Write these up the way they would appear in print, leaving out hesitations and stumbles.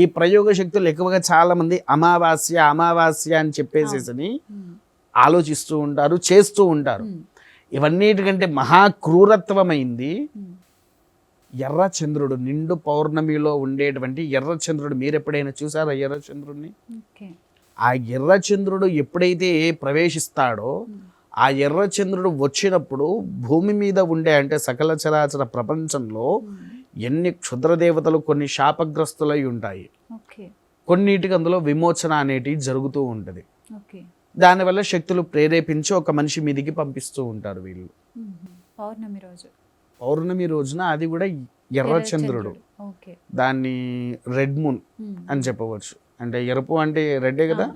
ఈ ప్రయోగ శక్తులు ఎక్కువగా చాలా మంది అమావాస్య అమావాస్య అని చెప్పేసేసి ఆలోచిస్తూ ఉంటారు, చేస్తూ ఉంటారు. ఇవన్నిటికంటే మహా క్రూరత్వమైంది ఎర్రచంద్రుడు. నిండు పౌర్ణమిలో ఉండేటువంటి ఎర్రచంద్రుడు. మీరు ఎప్పుడైనా చూసారా ఎర్రచంద్రుడిని? ఆ ఎర్రచంద్రుడు ఎప్పుడైతే ప్రవేశిస్తాడో ఆ ఎర్రచంద్రుడు వచ్చినప్పుడు భూమి మీద ఉండే అంటే సకల చరాచర ప్రపంచంలో ఎన్ని క్షుద్రదేవతలు కొన్ని శాపగ్రస్తులై ఉంటాయి, కొన్నిటికి అందులో విమోచన అనేటివి జరుగుతూ ఉంటుంది. దానివల్ల శక్తులు ప్రేరేపించి ఒక మనిషి మీదికి పంపిస్తూ ఉంటారు వీళ్ళు. పౌర్ణమి రోజున అది కూడా ఎర్రచంద్రుడు. దాన్ని రెడ్ మూన్ అని చెప్పవచ్చు. అంటే ఎరుపు అంటే రెడ్డే కదా,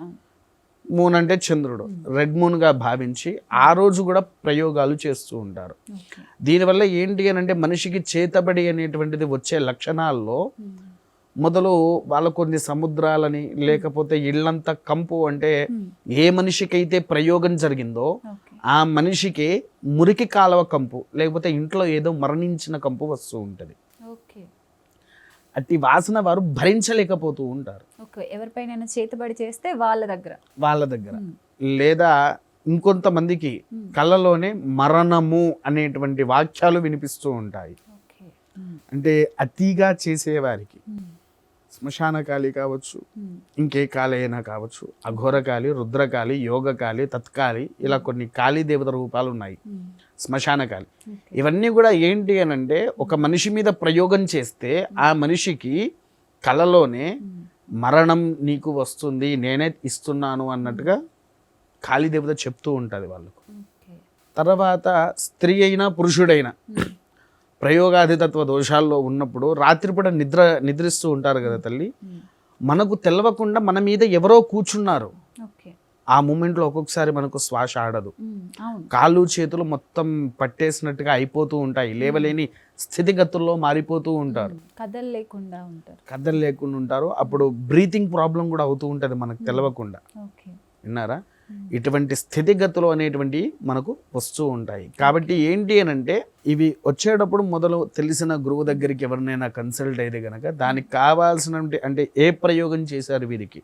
మూన్ అంటే చంద్రుడు. రెడ్ మూన్ గా భావించి ఆ రోజు కూడా ప్రయోగాలు చేస్తూ ఉంటారు. దీనివల్ల ఏంటి అని అంటే మనిషికి చేతబడి అనేటువంటిది వచ్చే లక్షణాల్లో మొదలు వాళ్ళ కొన్ని సముద్రాలని లేకపోతే ఇళ్ళంతా కంపు. అంటే ఏ మనిషికైతే ప్రయోగం జరిగిందో ఆ మనిషికి మురికి కాలువ కంపు లేకపోతే ఇంట్లో ఏదో మరణించిన కంపు వస్తూ ఉంటది. అట్టి వాసన వారు భరించలేకపోతూ ఉంటారు. ఎవరిపైన చేతబడి చేస్తే వాళ్ళ దగ్గర లేదా ఇంకొంతమందికి కళ్ళలోనే మరణము అనేటువంటి వాక్యాలు వినిపిస్తూ ఉంటాయి. అంటే అతిగా చేసేవారికి శ్మశానకాళి కావచ్చు, ఇంకే కాళి అయినా కావచ్చు, అఘోరకాళి, రుద్రకాళి, యోగకాళి, తత్కాళి, ఇలా కొన్ని కాళీ దేవత రూపాలు ఉన్నాయి. శ్మశానకాళి ఇవన్నీ కూడా ఏంటి అని అంటే ఒక మనిషి మీద ప్రయోగం చేస్తే ఆ మనిషికి కళలోనే మరణం నీకు వస్తుంది, నేనే ఇస్తున్నాను అన్నట్టుగా కాళీదేవత చెప్తూ ఉంటుంది వాళ్ళకు. తర్వాత స్త్రీ అయినా పురుషుడైనా ప్రయోగాధితత్వ దోషాల్లో ఉన్నప్పుడు రాత్రిపూట నిద్రిస్తూ ఉంటారు కదా తల్లి, మనకు తెలవకుండా మన మీద ఎవరో కూర్చున్నారు. ఆ మూమెంట్లో ఒక్కొక్కసారి మనకు శ్వాస ఆడదు, కాళ్ళు చేతులు మొత్తం పట్టేసినట్టుగా అయిపోతూ ఉంటాయి, లేవలేని స్థితిగతుల్లో మారిపోతూ ఉంటారు, కదలలేకుండా ఉంటారు. అప్పుడు బ్రీతింగ్ ప్రాబ్లం కూడా అవుతూ ఉంటుంది మనకు తెలవకుండా. విన్నారా? ఇటువంటి స్థితిగతులు అనేటువంటి మనకు వస్తూ ఉంటాయి. కాబట్టి ఏంటి అని అంటే ఇవి వచ్చేటప్పుడు మొదలు తెలిసిన గురువు దగ్గరికి ఎవరినైనా కన్సల్ట్ అయితే గనక దానికి కావాల్సిన అంటే ఏ ప్రయోగం చేశారు వీరికి,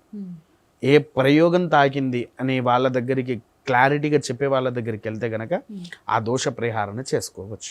ఏ ప్రయోగం తాకింది అనే వాళ్ళ దగ్గరికి క్లారిటీగా చెప్పే వాళ్ళ దగ్గరికి వెళ్తే గనక ఆ దోష పరిహారణ చేసుకోవచ్చు.